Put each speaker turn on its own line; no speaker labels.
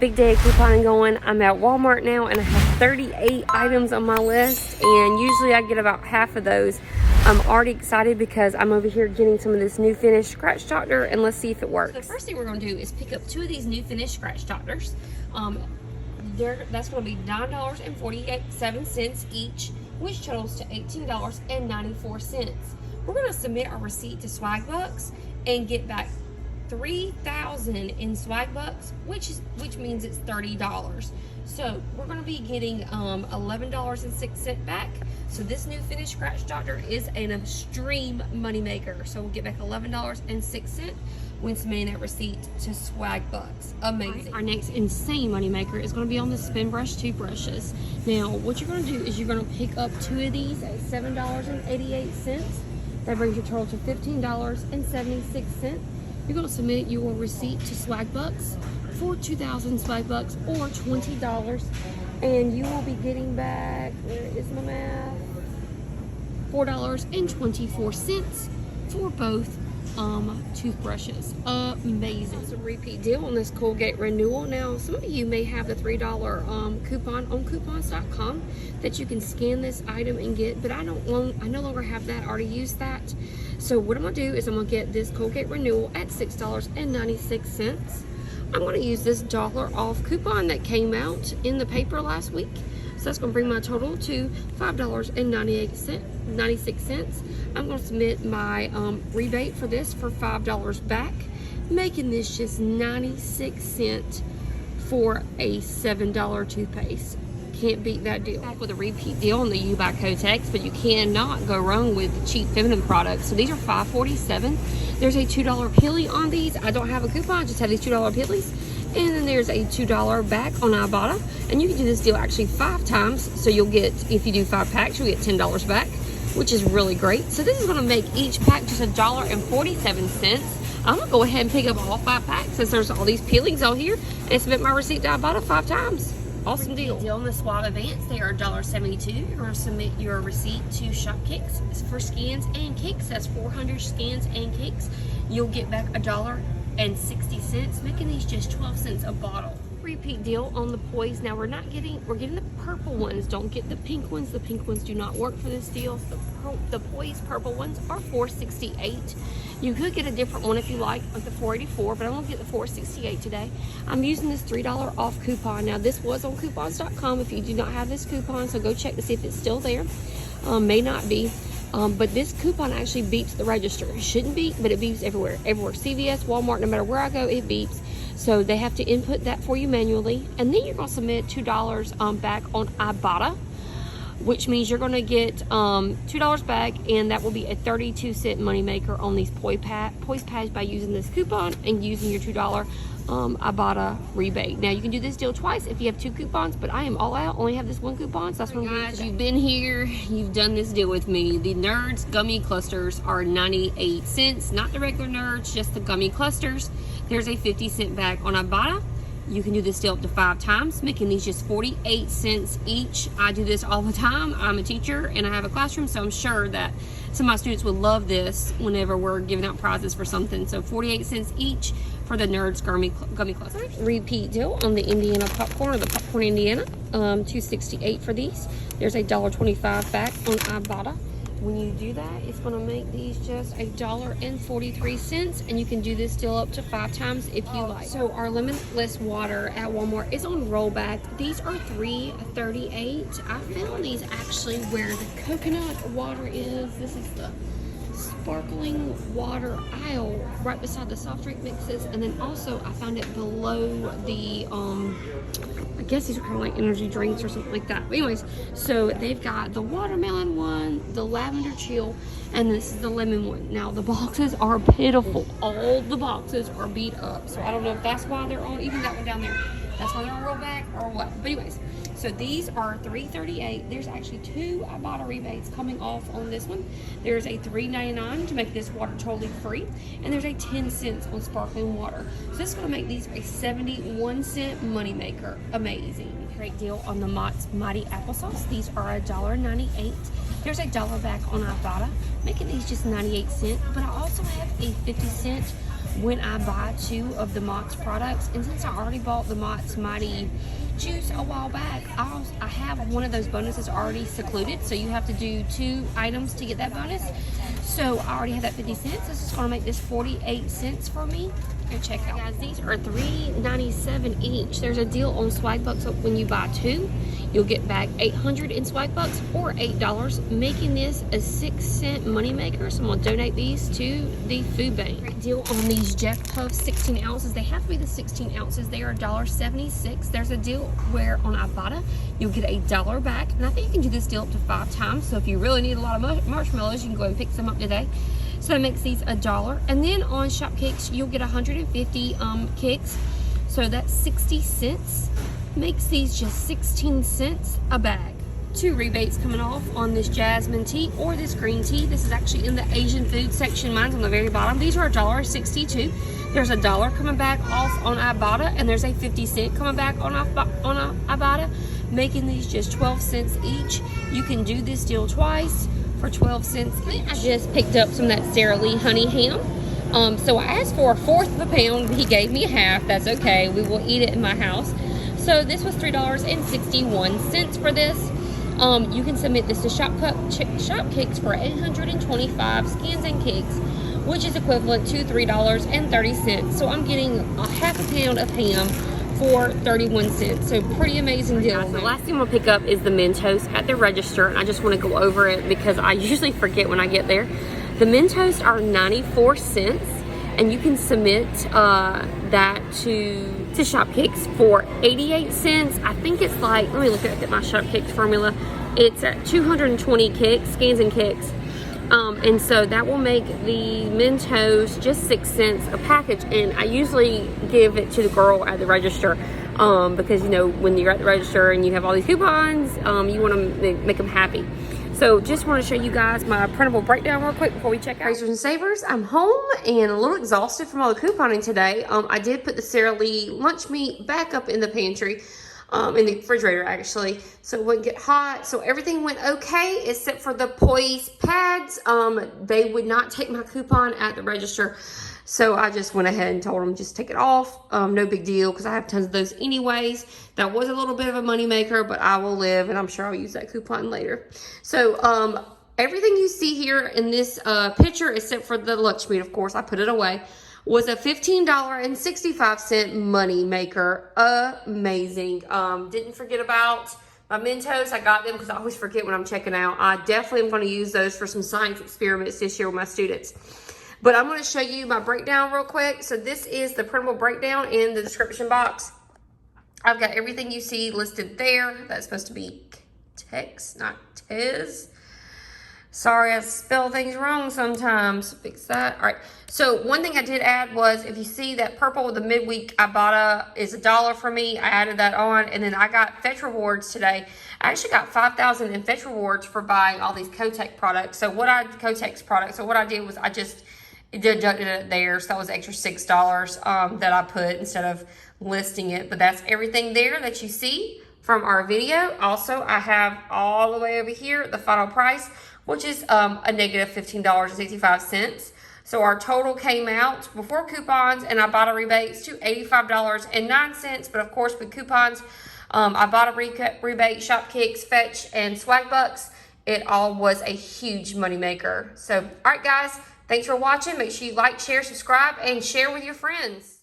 big day of couponing going. I'm at Walmart now and I have 38 items on my list, and usually I get about half of those. I'm already excited because I'm over here getting some of this new Finish Scratch Doctor, and let's see if it works. So the first thing we're going to do is pick up 2 of these new Finish Scratch Doctors. That's going to be $9.47 each, which totals to $18.94. We're going to submit our receipt to Swagbucks and get back $3,000 in Swagbucks, which means it's $30. So we're going to be getting $11.06 back. So this new Finish Scratch Doctor is an extreme moneymaker. So we'll get back $11.06 when submitting that receipt to Swagbucks. Amazing. Our next insane moneymaker is going to be on the Spin Brush toothbrushes. Now, what you're going to do is you're going to pick up 2 of these at $7.88. That brings your total to $15.76. You're going to submit your receipt to Swagbucks for 2,000 Swagbucks or $20, and you will be getting back, where is my math, $4.24 for both toothbrushes. Amazing. It's a repeat deal on this Colgate Renewal. Now, some of you may have the $3 coupon on coupons.com that you can scan this item and get, but I no longer have that. I already used that. So what I'm going to do is I'm going to get this Colgate Renewal at $6.96. I'm going to use this $1 off coupon that came out in the paper last week. So that's going to bring my total to $5.96. I'm going to submit my rebate for this for $5 back, making this just 96 cents for a $7 toothpaste. Can't beat that deal. Back with a repeat deal on the U by Kotex, but you cannot go wrong with cheap feminine products. So these are $5.47. There's a $2 peely on these. I don't have a coupon, I just have these $2 peelies. And then there's a $2 back on IBOTTA. And you can do this deal actually 5 times. So you'll get, if you do 5 packs, you'll get $10 back, which is really great. So this is going to make each pack just $1.47. I'm going to go ahead and pick up all 5 packs since there's all these peelings on here and submit my receipt to IBOTTA 5 times. Awesome deal. Deal on the Swab Advance. They are $1.72. You're going to submit your receipt to Shopkicks for scans and kicks. That's 400 scans and kicks. You'll get back $1.60, making these just 12 cents a bottle. Repeat deal on the Poise. Now we're getting the purple ones. Don't get the pink ones. The pink ones do not work for this deal. The Poise purple ones are $4.68. You could get a different one if you like the $4.84, but I'm going to get the $4.68 today. I'm using this $3 off coupon. Now this was on coupons.com if you do not have this coupon, so go check to see if it's still there. May not be. But this coupon actually beeps the register. It shouldn't beep, but it beeps everywhere. CVS, Walmart, no matter where I go, it beeps. So they have to input that for you manually. And then you're going to submit $2 back on IBOTTA, which means you're going to get $2 back, and that will be a 32-cent moneymaker on these Poise pads by using this coupon and using your $2 IBOTTA rebate. Now you can do this deal twice if you have 2 coupons, but I am all out. Only have this 1 coupon, so that's what I'm doing today. You've been here, you've done this deal with me. The Nerds gummy clusters are 98 cents, not the regular Nerds, just the gummy clusters. There's a 50-cent back on IBOTTA. You can do this deal up to 5 times, making these just 48 cents each. I do this all the time. I'm a teacher and I have a classroom, so I'm sure that some of my students would love this whenever we're giving out prizes for something. So 48 cents each for the Nerds gummy clusters. Repeat deal on the Indiana popcorn, or the popcorn Indiana, $2.68 for these. There's a $1.25 back on IBOTTA. When you do that, it's going to make these just $1.43, and you can do this deal up to 5 times if you like. So our limitless water at Walmart is on rollback. These are $3.38. I found these actually where the coconut water is. This is the sparkling water aisle right beside the soft drink mixes, and then also I found it below the I guess these are kind of like energy drinks or something like that. But anyways, so they've got the watermelon one, the lavender chill, and this is the lemon one. Now the boxes are pitiful. All the boxes are beat up, so I don't know if that's why they're on, even that one down there, that's why they're on rollback or what. But anyways, so these are $3.38. There's actually 2 IBOTTA rebates coming off on this one. There's a $3.99 to make this water totally free, and there's a 10 cents on sparkling water. So this is going to make these a 71-cent moneymaker. Amazing. Great deal on the Mott's Mighty Applesauce. These are $1.98. There's a $1 back on IBOTTA, making these just 98 cents. But I also have a 50-cent when I buy 2 of the Mott's products. And since I already bought the Mott's Mighty Juice a while back, I have one of those bonuses already secluded, so you have to do 2 items to get that bonus. So I already have that 50 cents. This is going to make this 48 cents for me. And check out, guys, these are $3.97 each. There's a deal on Swagbucks. When you buy 2, you'll get back 800 in Swagbucks or $8, making this a 6-cent moneymaker. So I'm gonna donate these to the food bank. Great deal on these Jeff Puffs 16 ounces. They have to be the 16 ounces. They are $1.76. There's a deal where on IBOTTA you'll get $1 back, and I think you can do this deal up to 5 times. So if you really need a lot of marshmallows, you can go and pick some up today. So that makes these $1. And then on Shopkicks, you'll get 150 kicks. So that's 60 cents. Makes these just 16 cents a bag. 2 rebates coming off on this Jasmine tea or this green tea. This is actually in the Asian food section. Mine's on the very bottom. These are $1.62. There's $1 coming back off on IBOTTA, and there's a 50 cent coming back on IBOTTA, making these just 12 cents each. You can do this deal twice for 12 cents each. I just picked up some of that Sara Lee honey ham. So I asked for 1/4 of a pound. He gave me 1/2. That's okay. We will eat it in my house. So this was $3.61 for this. You can submit this to Shopkicks for 825 scans and kicks, which is equivalent to $3.30. So I'm getting a 1/2 pound of ham for 31 cents. So pretty amazing deal. So the last thing I'm gonna pick up is the Mentos at the register, and I just want to go over it because I usually forget when I get there. The Mentos are 94 cents, and you can submit that to Shopkicks for 88 cents. I think it's like, let me look at my Shopkicks formula. It's at 220 kicks, scans and kicks. And so that will make the Mentos just 6 cents a package. And I usually give it to the girl at the register because, you know, when you're at the register and you have all these coupons, you want to make them happy. So just want to show you guys my printable breakdown real quick before we check out. Praisers and Savers, I'm home and a little exhausted from all the couponing today. I did put the Sara Lee lunch meat back up in the pantry, in the refrigerator actually, so it wouldn't get hot. So everything went okay except for the Poise pads. They would not take my coupon at the register. So I just went ahead and told them just take it off. No big deal because I have tons of those anyways. That was a little bit of a money maker, but I will live and I'm sure I'll use that coupon later. So everything you see here in this picture, except for the lunch meat, of course, I put it away, was a $15.65 money maker. Amazing. Didn't forget about my Mentos. I got them because I always forget when I'm checking out. I definitely am going to use those for some science experiments this year with my students. But I'm going to show you my breakdown real quick. So this is the printable breakdown in the description box. I've got everything you see listed there. That's supposed to be Kotex, not Tez. Sorry, I spell things wrong sometimes. Fix that. All right. So one thing I did add was, if you see that purple with the midweek IBOTTA is $1 for me, I added that on. And then I got Fetch Rewards today. I actually got 5,000 in Fetch Rewards for buying all these Kotex products. So what I did was I just deducted it there. So that was extra $6 that I put instead of listing it. But that's everything there that you see from our video. Also, I have all the way over here the final price, which is a negative $15.65. So our total came out before coupons and IBOTTA rebates to $85.09. But of course, with coupons, IBOTTA rebate, Shopkicks, Fetch, and Swagbucks, it all was a huge money maker. So, all right, guys, thanks for watching. Make sure you like, share, subscribe, and share with your friends.